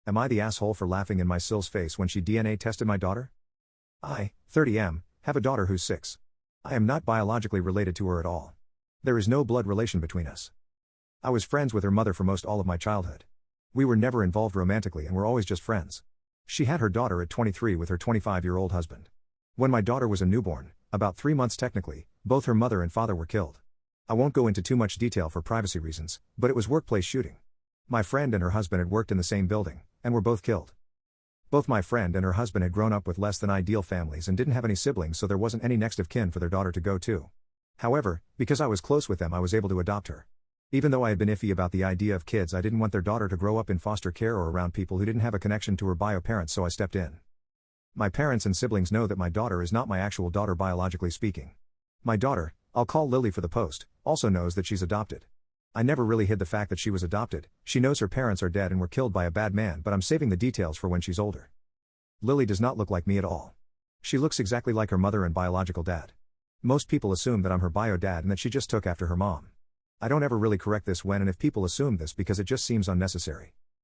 Am I the asshole for laughing in my Sill's face when she DNA tested my daughter? I, 30M, have a daughter who's 6. I am not biologically related to her at all. There is no blood relation between us. I was friends with her mother for most all of my childhood. We were never involved romantically and were always just friends. She had her daughter at 23 with her 25-year-old husband. When my daughter was a newborn, about 3 months technically, both her mother and father were killed. I won't go into too much detail for privacy reasons, but it was workplace shooting. My friend and her husband had worked in the same building, and were both killed. Both my friend and her husband had grown up with less than ideal families and didn't have any siblings, so there wasn't any next of kin for their daughter to go to. However, because I was close with them, I was able to adopt her. Even though I had been iffy about the idea of kids, I didn't want their daughter to grow up in foster care or around people who didn't have a connection to her bio parents, so I stepped in. My parents and siblings know that my daughter is not my actual daughter biologically speaking. My daughter, I'll call Lily for the post, also knows that she's adopted. I never really hid the fact that she was adopted. She knows her parents are dead and were killed by a bad man, but I'm saving the details for when she's older. Lily does not look like me at all. She looks exactly like her mother and biological dad. Most people assume that I'm her bio dad and that she just took after her mom. I don't ever really correct this when and if people assume this because it just seems unnecessary.